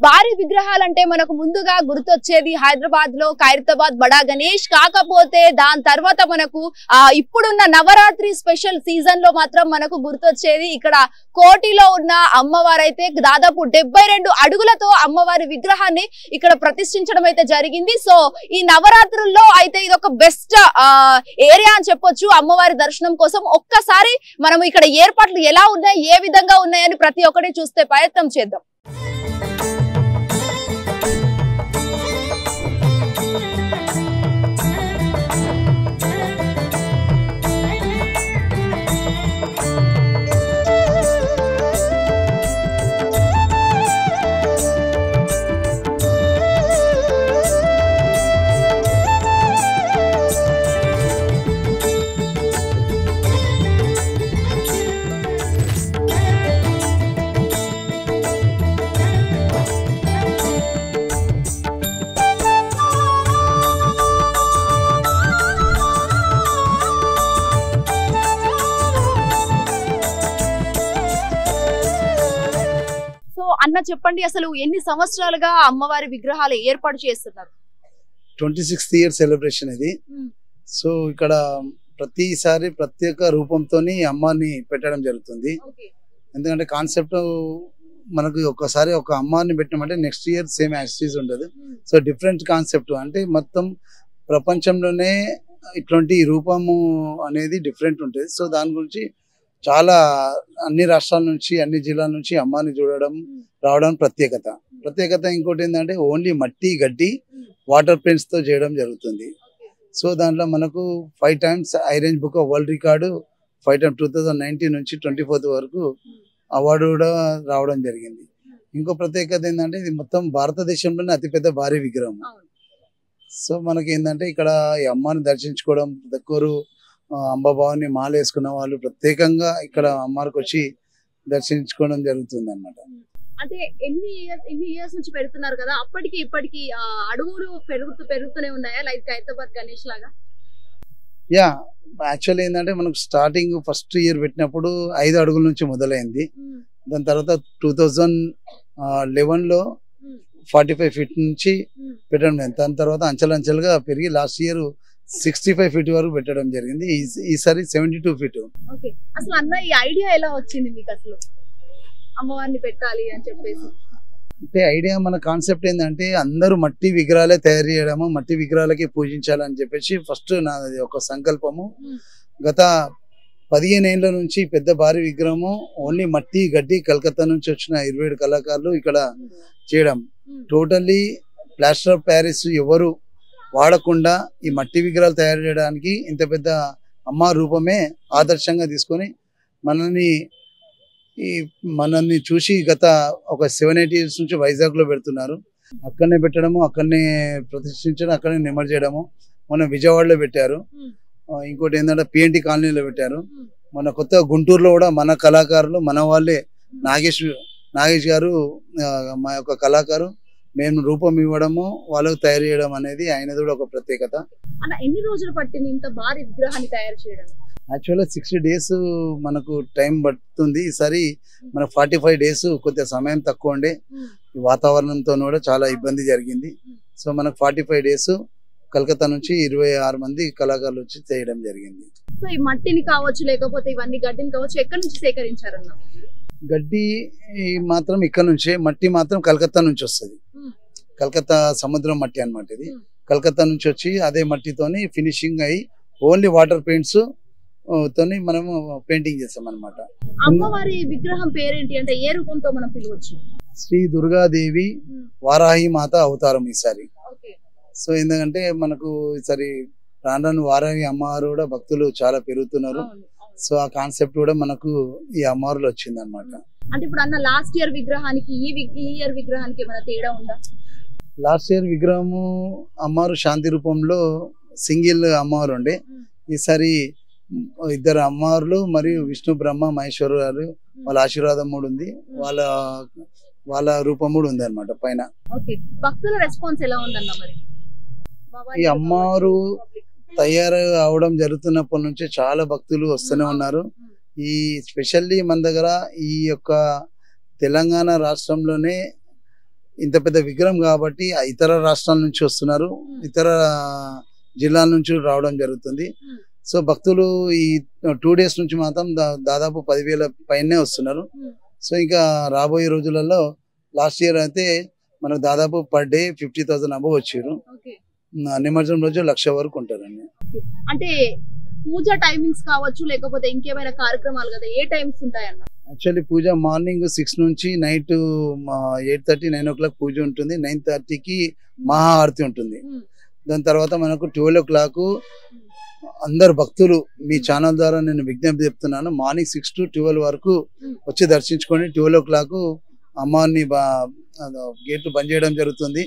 భారీ విగ్రహాలంటే మనకు ముందుగా గుర్తొచ్చేది హైదరాబాద్ లో ఖైరతాబాద్ బడా గణేష్. కాకపోతే దాని తర్వాత మనకు ఇప్పుడున్న నవరాత్రి స్పెషల్ సీజన్ లో మాత్రం మనకు గుర్తొచ్చేది ఇక్కడ కోటిలో ఉన్న అమ్మవారైతే దాదాపు 72 అడుగులతో అమ్మవారి విగ్రహాన్ని ఇక్కడ ప్రతిష్ఠించడం అయితే జరిగింది. సో ఈ నవరాత్రుల్లో అయితే ఇది ఒక బెస్ట్ ఏరియా అని చెప్పొచ్చు అమ్మవారి దర్శనం కోసం. ఒక్కసారి మనం ఇక్కడ ఏర్పాట్లు ఎలా ఉన్నాయి, ఏ విధంగా ఉన్నాయని ప్రతి ఒక్కటి చూస్తే ప్రయత్నం చేద్దాం. అన్న చెప్పండి, అసలు ఎన్ని సంవత్సరాలుగా అమ్మవారి విగ్రహాలు ఏర్పాటు చేస్తున్నారు? 26th ఇయర్ సెలబ్రేషన్ ఇది. సో ఇక్కడ ప్రతిసారి ప్రత్యేక రూపంతోని అమ్మని పెట్టడం జరుగుతుంది. ఎందుకంటే కాన్సెప్ట్ మనకు ఒకసారి ఒక అమ్మని పెట్టినామంటే నెక్స్ట్ ఇయర్ సేమ్ యాక్సిస్ ఉండదు. సో డిఫరెంట్ కాన్సెప్ట్ అంటే మొత్తం ప్రపంచంలోనే ఇట్లాంటి రూపము అనేది డిఫరెంట్ ఉంటుంది. సో దాని గురించి చాలా అన్ని రాష్ట్రాల నుంచి అన్ని జిల్లాల నుంచి అమ్మని చూడడం రావడం ప్రత్యేకత ఇంకోటి ఏంటంటే ఓన్లీ మట్టి గడ్డి వాటర్ పెయింట్స్ తో చేయడం జరుగుతుంది. సో దాంట్లో మనకు 5 times ఐరేంజ్ book of world record 5 times 2019 నుంచి 24th వరకు అవార్డు కూడా రావడం జరిగింది. ఇంకో ప్రత్యేకత ఏంటంటే ఇది మొత్తం భారతదేశంలోనే అతిపెద్ద భారీ విగ్రహం. సో మనకి ఏంటంటే ఇక్కడ ఈ అమ్మని దర్శించుకోవడం, దగ్గరు అంబాబావుని మాల వేసుకున్న వాళ్ళు ప్రత్యేకంగా ఇక్కడ అమ్మవారికి వచ్చి దర్శించుకోవడం జరుగుతుంది అన్నమాట. అంటే ఎన్ని ఇయర్స్ నుంచి పెడుతున్నారు కదా, అప్పటికి ఇప్పటికి అడుగులు పెరుగుతూనే ఉన్నాయా లైక్ ఖైరతాబాద్ గణేష్ లాగా? యా, యాక్చువల్లీ ఏంటంటే మనకు స్టార్టింగ్ ఫస్ట్ ఇయర్ పెట్టినప్పుడు 5 అడుగుల నుంచి మొదలైంది. దాని తర్వాత 2011లో 45 feet నుంచి పెట్టడం జరిగింది. దాని తర్వాత అంచెలంచెలుగా పెరిగి లాస్ట్ ఇయర్ 65 feet వరకు పెట్టడం జరిగింది. ఈసారి 72 feet. అసలు అన్న ఈ ఐడియా ఎలా వచ్చింది మీకు అసలు అమ్మవారిని పెట్టాలి అని చెప్పేసి? అంటే ఐడియా మన కాన్సెప్ట్ ఏంటంటే అందరూ మట్టి విగ్రహాలే తయారు చేయడము, మట్టి విగ్రహాలకి పూజించాలని చెప్పేసి ఫస్ట్ నాది ఒక సంకల్పము. గత 15 ఏళ్ల నుంచి పెద్ద భారీ విగ్రహము ఓన్లీ మట్టి గడ్డి కలకత్తా నుంచి వచ్చిన 27 కళాకారులు ఇక్కడ చేయడం. టోటల్లీ ప్లాస్టర్ ఆఫ్ ప్యారిస్ ఎవరు వాడకుండా ఈ మట్టి విగ్రహాలు తయారు చేయడానికి ఇంత పెద్ద అమ్మ రూపమే ఆదర్శంగా తీసుకొని మనల్ని చూసి గత ఒక 7-8 years నుంచి వైజాగ్లో పెడుతున్నారు. అక్కడనే పెట్టడము, అక్కడనే ప్రతిష్ఠించడం, అక్కడనే నిమజ్జనం చేయడము. మన విజయవాడలో పెట్టారు. ఇంకోటి ఏంటంటే PNT కాలనీలో పెట్టారు. మన కొత్త గుంటూరులో కూడా మన కళాకారులు మన వాళ్ళే నాగేష్ గారు మా యొక్క కళాకారు మేము రూపం ఇవ్వడము వాళ్ళకు తయారు చేయడం అనేది ఆయనది కూడా ఒక ప్రత్యేకత. అన్న ఎన్ని రోజులు పట్టింది ఇంత భారీ విగ్రహాన్ని తయారు చేయడం? యాక్చువల్గా 60 days మనకు టైం పడుతుంది. ఈసారి మనకు 45 days కొద్దిగా సమయం తక్కువ ఉండే వాతావరణంతో కూడా చాలా ఇబ్బంది జరిగింది. సో మనకు 45 days కలకత్తా నుంచి 26 మంది కళాకారులు వచ్చి చేయడం జరిగింది. సో ఈ మట్టిని కావచ్చు లేకపోతే ఇవన్నీ గడ్డిని కావచ్చు ఎక్కడి నుంచి సేకరించారన్న? గడ్డి మాత్రం ఇక్కడ నుంచే, మట్టి మాత్రం కలకత్తా నుంచి వస్తుంది. కలకత్తా సముద్రం మట్టి అన్నమాట. ఇది కలకత్తా నుంచి వచ్చి అదే మట్టితోని ఫినిషింగ్ అయ్యి ఓన్లీ వాటర్ పెయింట్స్ తోని మనము పెయింటింగ్ చేస్తాం అన్నమాట. అమ్మవారి విగ్రహం పేరేంటి అంటే ఏ రూపంతో మనం పిలవచ్చు? శ్రీ దుర్గాదేవి వారాహి మాత అవతారం ఈసారి. సో ఎందుకంటే మనకు ఈసారి రాను వారాహి అమ్మవారు కూడా భక్తులు చాలా పెరుగుతున్నారు. సో ఆ కాన్సెప్ట్ కూడా మనకు ఈ అమ్మవారిలో వచ్చింది అన్నమాట. అంటే ఇప్పుడు అన్న లాస్ట్ ఇయర్ విగ్రహానికి ఈ ఇయర్ విగ్రహానికి ఏమైనా తేడా ఉందా? లాస్ట్ ఇయర్ విగ్రహము అమ్మవారు శాంతి రూపంలో సింగిల్ అమ్మవారు ఉండే. ఈసారి 2 అమ్మవార్లు మరియు విష్ణు బ్రహ్మ మహేశ్వరు గారు వాళ్ళ ఆశీర్వాదం కూడా ఉంది. వాళ్ళ రూపం కూడా ఉంది అన్నమాట పైన. భక్తుల రెస్పాన్స్ ఎలా ఉందన్న మరి? ఈ అమ్మవారు తయారు అవడం జరుగుతున్నప్పటి నుంచి చాలా భక్తులు వస్తూనే ఉన్నారు. ఈ స్పెషల్లీ మన దగ్గర ఈ యొక్క తెలంగాణ రాష్ట్రంలోనే ఇంత పెద్ద విగ్రహం కాబట్టి ఇతర రాష్ట్రాల నుంచి వస్తున్నారు, ఇతర జిల్లాల నుంచి రావడం జరుగుతుంది. సో భక్తులు ఈ 2 days నుంచి మాత్రం దాదాపు 10,000 పైనే వస్తున్నారు. సో ఇంకా రాబోయే రోజులలో లాస్ట్ ఇయర్ అయితే మనకు దాదాపు పర్ డే 50,000 అబవ్ వచ్చారు. నిమజ్జనం రోజు 1,00,000 వరకు ఉంటారండి. అంటే పూజ టైమింగ్స్ కావచ్చు లేకపోతే ఇంకేమైనా కార్యక్రమాలు కదా, ఏ టైమ్స్ ఉంటాయన్న? యాక్చువల్లీ పూజ మార్నింగ్ 6 నుంచి నైట్ 8:30 9 o'clock పూజ ఉంటుంది. 9:30కి మహాఆరతి ఉంటుంది. దాని తర్వాత మనకు 12 o'clock అందరు భక్తులు మీ ఛానల్ ద్వారా నేను విజ్ఞప్తి చెప్తున్నాను, మార్నింగ్ 6 to 12 వరకు వచ్చి దర్శించుకొని 12 o'clock అమ్మవారిని గేట్లు బంద్ చేయడం జరుగుతుంది.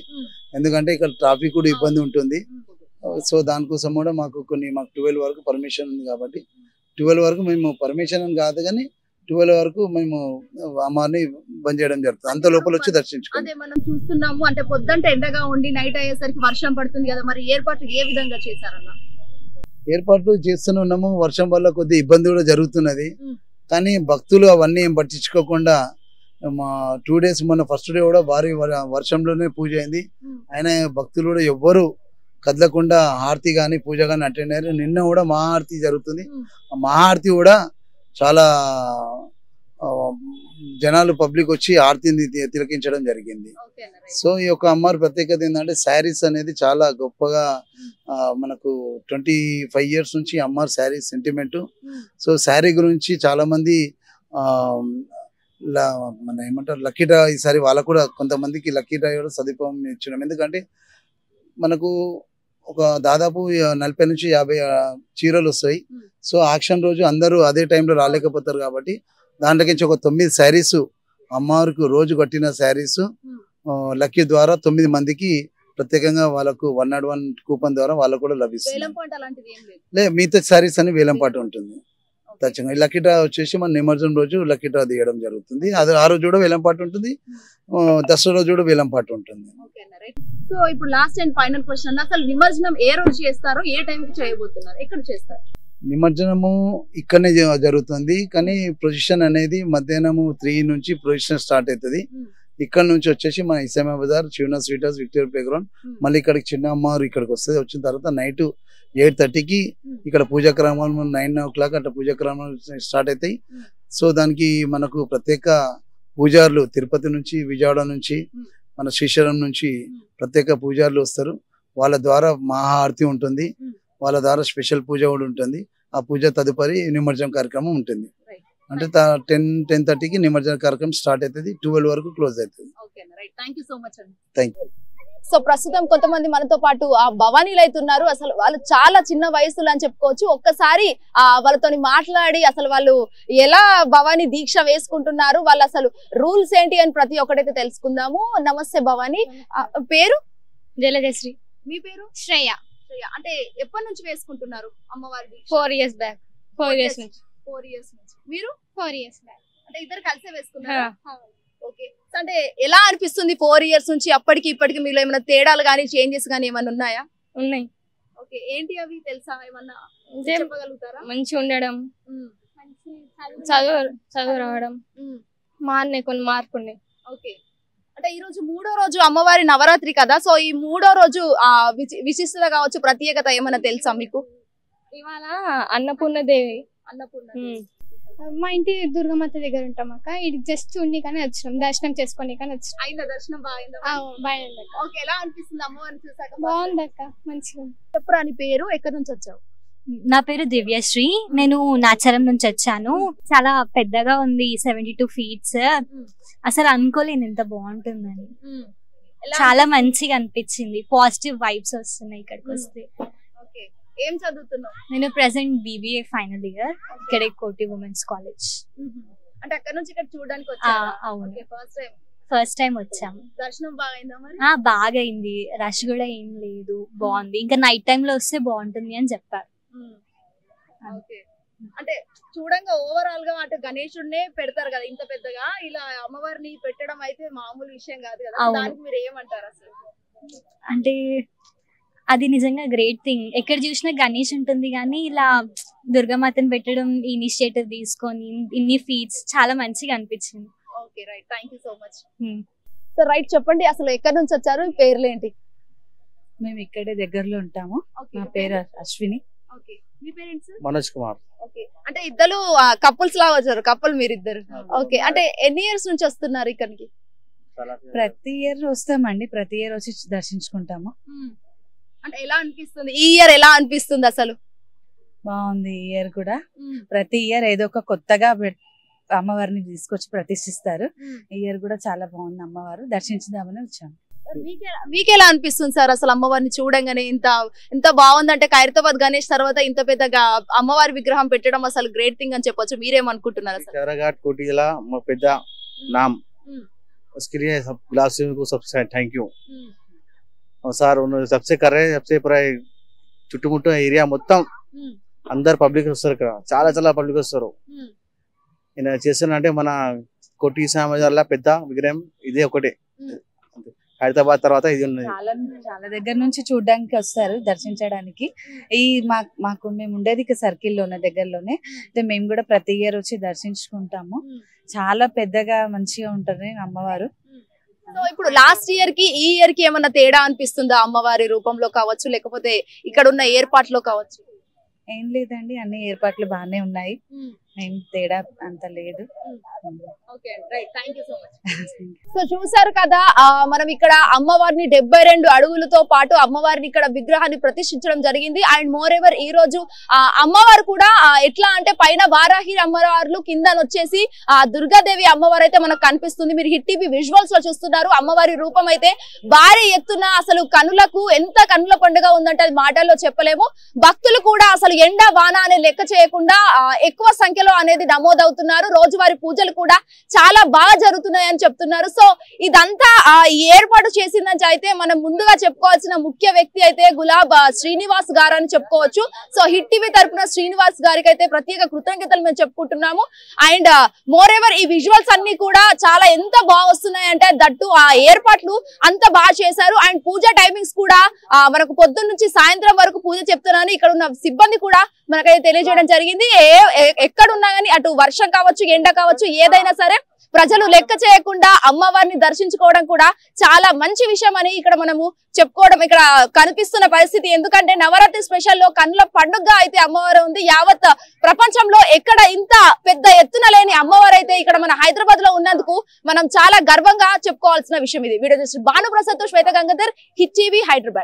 ఎందుకంటే ఇక్కడ ట్రాఫిక్ కూడా ఇబ్బంది ఉంటుంది. సో దానికోసం కూడా మాకు 12 వరకు పర్మిషన్ ఉంది కాబట్టి 12 వరకు మేము పర్మిషన్ అని కాదు కానీ 12 వరకు మేము అమ్మవారిని బంద్ చేయడం జరుగుతుంది. అంత లోపల వచ్చి దర్శించుకోండి. అదే మనం చూస్తున్నాము, అంటే పొద్దుంటే ఎండగా ఉండి నైట్ అయ్యేసరికి వర్షం పడుతుంది కదా, మరి ఏర్పాట్లు ఏ విధంగా చేశారన్న? ఏర్పాట్లు చేస్తున్నాము, వర్షం వల్ల కొద్ది ఇబ్బంది కూడా జరుగుతున్నది. కానీ భక్తులు అవన్నీ ఏం పట్టించుకోకుండా మా 2 days మొన్న ఫస్ట్ డే కూడా భారీ వర్షంలోనే పూజ అయింది. ఆయన భక్తులు కూడా ఎవ్వరు కదలకుండా హారతి కానీ పూజ కానీ అటెండ్ అయ్యారు. నిన్న కూడా మహాఆరతి జరుగుతుంది. ఆ మహాఆరతి కూడా చాలా జనాలు పబ్లిక్ వచ్చి ఆరతిని తిలకించడం జరిగింది. సో ఈ యొక్క అమ్మవారి ప్రత్యేకత ఏంటంటే శారీస్ అనేది చాలా గొప్పగా మనకు 25 years నుంచి అమ్మవారి శారీ సెంటిమెంట్. సో శారీ గురించి చాలా మంది మన ఏమంటారు లక్కీ డ్రా, ఈసారి వాళ్ళకు కూడా కొంతమందికి లక్కీ డ్రా కూడా సదుపాయం ఇచ్చినాం. ఎందుకంటే మనకు ఒక దాదాపు 40 నుంచి 50 చీరలు వస్తాయి. సో ఆక్షన్ రోజు అందరూ అదే టైంలో రాలేకపోతారు కాబట్టి దాంట్లోకించి ఒక 9 శారీస్ అమ్మవారికి రోజు కట్టిన శారీస్ లక్కీ ద్వారా 9 మందికి ప్రత్యేకంగా వాళ్ళకు 101 కూపన్ ద్వారా వాళ్ళకు కూడా లభిస్తుంది. మిగతా శారీస్ అని వేలంపాట ఉంటుంది. ఖచ్చితంగా లక్కీ డ్రా వచ్చేసి మన నిమజ్జనం రోజు లక్కీ డ్రా తీయడం జరుగుతుంది. అది ఆ రోజు కూడా వేలంపాట ఉంటుంది, దసరా రోజు కూడా వేలంపాట ఉంటుంది. సో ఇప్పుడు లాస్ట్ అండ్ ఫైనల్ క్వశ్చన్, అసలు నిమజ్జనం ఏ రోజు చేస్తారో, ఏ టైంకి చేయబోతున్నారు, ఎక్కడ చేస్తారు? నిమజ్జనము ఇక్కడనే జరుగుతుంది కానీ ప్రొజిషన్ అనేది మధ్యాహ్నం 3 నుంచి ప్రొజిషన్ స్టార్ట్ అవుతుంది. ఇక్కడ నుంచి వచ్చేసి మన Islamia Bazar, Shivana sweet house, Victoria playground, మళ్ళీ ఇక్కడికి చిన్న అమ్మవారు ఇక్కడికి వస్తుంది. వచ్చిన తర్వాత నైట్ 8:30కి ఇక్కడ పూజా క్రమాలు 9 o'clock అట్లా పూజా క్రమాలు స్టార్ట్ అవుతాయి. సో దానికి మనకు ప్రత్యేక పూజారులు తిరుపతి నుంచి, విజయవాడ నుంచి, మన శ్రీశైలం నుంచి ప్రత్యేక పూజారులు వస్తారు. వాళ్ళ ద్వారా మహాఆరతి ఉంటుంది, వాళ్ళ ద్వారా స్పెషల్ పూజ కూడా ఉంటుంది. ఆ పూజ తదుపరి నిమజ్జనం కార్యక్రమం ఉంటుంది. అంటే 10-10:30కి నిమజ్జన కార్యక్రమం స్టార్ట్ అవుతుంది, 12 వరకు క్లోజ్ అవుతుంది. Thank you. సో ప్రస్తుతం కొంతమంది మనతో పాటు ఆ భవానీలు అవుతున్నారు. అసలు వాళ్ళు చాలా చిన్న వయసులు అని చెప్పుకోవచ్చు. ఒక్కసారి వాళ్ళతో మాట్లాడి అసలు వాళ్ళు ఎలా భవానీ దీక్ష వేసుకుంటున్నారు, వాళ్ళు అసలు రూల్స్ ఏంటి అని ప్రతి ఒక్కటైతే తెలుసుకుందాము. నమస్తే భవానీ, పేరు? జలజశ్రీ. మీ పేరు? శ్రేయ. అంటే ఎప్పటి నుంచి వేసుకుంటున్నారు అమ్మవారి దీక్ష? 4 years బ్యాక్. 4 years నుంచి. 4 years నుంచి. మీరు? 4 years బ్యాక్. అంటే ఇద్దరు కలిసే వేసుకున్నారా? ఓకే. అంటే ఎలా అనిపిస్తుంది 4 years నుంచి అప్పటికి ఇప్పటికి మీలో ఏమైనా తేడాలు కానీ చేంజెస్ కానీ ఏమైనా ఉన్నాయా? ఉన్నాయి. ఓకే. ఏంటి అవి తెలుసా, ఏమన్నా చెప్పగలుగుతారా? మంచి ఉండడం, చదువు రావడం, కొన్ని మార్పు ఉన్నాయి. ఓకే. అంటే ఈ రోజు 3వ రోజు అమ్మవారి నవరాత్రి కదా, సో ఈ 3వ రోజు విశిష్టత కావచ్చు, ప్రత్యేకత ఏమైనా తెలుసా మీకు? ఇవాళ అన్నపూర్ణదేవి. అన్నపూర్ణ. మా ఇంటి దుర్గమాత దగ్గర ఉంటాం అక్క. ఇది జస్ట్ చూడనీకనే వచ్చినాం, దర్శనం చేసుకోనీకనే వచ్చినాం. అయిందా దర్శనం? బాగుంది. ఓకే. ఎలా అనిపిస్తుంది అమ్మవారిని చూసాక? బాగుంది అక్క, మంచిగా. చెప్పురా నీ పేరు, ఎక్కడి నుంచి వచ్చావు? నా పేరు దివ్యశ్రీ, నేను నాచారం నుంచి వచ్చాను. చాలా పెద్దగా ఉంది, 72 feet. అసలు అనుకోలేను ఎంత బాగుంటుందని. చాలా మంచిగా అనిపించింది, పాజిటివ్ వైబ్స్ వస్తున్నాయి ఇక్కడికి వస్తే. ఏం చదువుతున్నావు? నేను ప్రెసెంట్ BBA ఫైనల్ ఇయర్, ఇక్కడే కోటి ఉమెన్స్ కాలేజ్. అంటే అక్కడ నుంచి ఇక్కడ చూడడానికి వచ్చావా? అవును, ఫస్ట్ టైం వచ్చాము. దర్శనం బాగైందా మరి? బాగా అయింది, రష్ కూడా ఏం లేదు, బాగుంది. ఇంకా నైట్ టైమ్ లో వస్తే బాగుంటుంది అని చెప్పారు. అంటే చూడంగా ఓవరాల్ గా అంటే గణేశుడినే పెడతారు కదా ఇంత పెద్దగా, ఇలా అమ్మవారిని పెట్టడం అయితే మామూలు విషయం కాదు కదా, దానికి మీరు ఏమంటారు అసలు? అంటే అది నిజంగా గ్రేట్ థింగ్. ఎక్కడ చూసినా గణేష్ ఉంటుంది కానీ ఇలా దుర్గామాతను పెట్టడం, ఇనిషియేటివ్ తీసుకొని ఇన్ని ఫీట్స్ చాలా మంచిగా అనిపించింది. Okay, right. Thank you so much. So right, చెప్పండి అసలు ఎక్కడి నుంచి వచ్చారు, పేర్లు ఏంటి? మేము ఇక్కడే దగ్గరలో ఉంటాము. నా పేరు అశ్విని. మీ పేరెంట్స్? మనోజ్ కుమార్. అంటే ఇద్దరు కపుల్స్ లా వచ్చారు, కపుల్ మీరిద్దరు. ఓకే, అంటే ఎన్ని ఇయర్స్ నుంచి వస్తున్నారు ఇక్కడికి? ప్రతి ఇయర్ వస్తామండి, ప్రతి ఇయర్ వచ్చి దర్శించుకుంటాము. అంటే ఎలా అనిపిస్తుంది ఈ ఇయర్, ఎలా అనిపిస్తుంది అసలు? బాగుంది ఈ ఇయర్ కూడా. ప్రతి ఇయర్ ఏదో ఒక కొత్తగా అమ్మవారిని తీసుకొచ్చి ప్రతిష్ఠిస్తారు. ఈ ఇయర్ కూడా చాలా బాగుంది, అమ్మవారు దర్శించుదామని వచ్చాము. మీకు ఎలా అనిపిస్తుంది సార్ అసలు అమ్మవారిని చూడంగానే? ఇంత బాగుందంటే ఖైరతాబాద్ గణేష్ తర్వాత ఇంత పెద్దగా అమ్మవారి విగ్రహం పెట్టడం అసలు గ్రేట్ థింగ్ అని చెప్పొచ్చు. మీరేమనుకుంటున్నారు అసలు? खैराघाट कोटी जिला पेद्दा नाम उसके लिए सब ग्लासियों को सबसे थैंक यू. और सर उन्होंने सबसे कर रहे सबसे पूरा చుట్టుముట్టు ఏరియా మొత్తం అందరు పబ్లిక్ వస్తారు, ఇక్కడ చాలా చాలా పబ్లిక్ వస్తారు. ఈయన చేస్తున్నంటే మన కోటి సమాజాల పెద్ద విగ్రహం ఇదే ఒకటే, హైదరాబాద్ తర్వాత ఇది ఉన్నది. చాలా దగ్గర నుంచి చూడడానికి వస్తారు, దర్శించడానికి. ఈ మాకు మేము ఉండేది సర్కిల్లోనే దగ్గరలోనే, మేము కూడా ప్రతి ఇయర్ వచ్చి దర్శించుకుంటాము. చాలా పెద్దగా మంచిగా ఉంటది అమ్మవారు. సో ఇప్పుడు లాస్ట్ ఇయర్ కి ఈ ఇయర్ కి ఏమన్నా తేడా అనిపిస్తుందా? అమ్మవారి రూపంలో కావచ్చు, లేకపోతే ఇక్కడ ఉన్న ఏర్పాట్లో కావచ్చు? ఏం లేదండి, అన్ని ఏర్పాట్లు బాగానే ఉన్నాయి, ఏం తేడా అంత లేదు. సో చూసారు కదా, మనం ఇక్కడ అమ్మవారిని 72 అడుగులతో పాటు అమ్మవారిని ఇక్కడ విగ్రహాన్ని ప్రతిష్ఠించడం జరిగింది. అండ్ మోర్ ఎవర్ ఈ రోజు అమ్మవారు కూడా ఎట్లా అంటే పైన వారాహి అమ్మవార్లు, కింద వచ్చేసి దుర్గాదేవి అమ్మవారు అయితే మనకు కనిపిస్తుంది. మీరు హిట్ టీవీ విజువల్స్ లో చూస్తున్నారు. అమ్మవారి రూపం అయితే భారీ ఎత్తున, అసలు కనులకు ఎంత కనుల పండుగ ఉందంటే అది మాటల్లో చెప్పలేము. భక్తులు కూడా అసలు ఎండ వాన అనే లెక్క చేయకుండా ఎక్కువ సంఖ్యలో అనేది నమోదవుతున్నారు. రోజువారీ పూజలు కూడా చాలా బాగా జరుగుతున్నాయని చెప్తున్నారు. సో ఇదంతా ఏర్పాటు చేసిందని అయితే మనం ముందుగా చెప్పుకోవాల్సిన ముఖ్య వ్యక్తి అయితే గులాబ్ శ్రీనివాస్ గారు అని చెప్పుకోవచ్చు. సో హిట్ టీవీ తరపున శ్రీనివాస్ గారికి అయితే ప్రత్యేక కృతజ్ఞతలు మేము చెప్పుకుంటున్నాము. అండ్ మోర్ ఎవర్ ఈ విజువల్స్ అన్ని కూడా చాలా ఎంత బాగా వస్తున్నాయి అంటే దట్టు ఆ ఏర్పాట్లు అంత బాగా చేశారు. అండ్ పూజ టైమింగ్స్ కూడా మనకు పొద్దున్న నుంచి సాయంత్రం వరకు పూజ చెప్తున్నాను. ఇక్కడ ఉన్న సిబ్బంది కూడా మనకైతే తెలియజేయడం జరిగింది. ఎక్కడున్నా కానీ అటు వర్షం కావచ్చు, ఎండ కావచ్చు, ఏదైనా సరే ప్రజలు లెక్క చేయకుండా అమ్మవారిని దర్శించుకోవడం కూడా చాలా మంచి విషయం అని ఇక్కడ మనము చెప్పుకోవడం ఇక్కడ కనిపిస్తున్న పరిస్థితి. ఎందుకంటే నవరాత్రి స్పెషల్ లో కన్నుల పండుగ అయితే అమ్మవారు ఉంది. యావత్ ప్రపంచంలో ఎక్కడ ఇంత పెద్ద ఎత్తున లేని అమ్మవారు అయితే ఇక్కడ మన హైదరాబాద్ లో ఉన్నందుకు మనం చాలా గర్వంగా చెప్పుకోవాల్సిన విషయం ఇది. వీడియో భానుప్రసాద్ తో శ్వేత గంగాధర్, హిట్ టీవీ, హైదరాబాద్.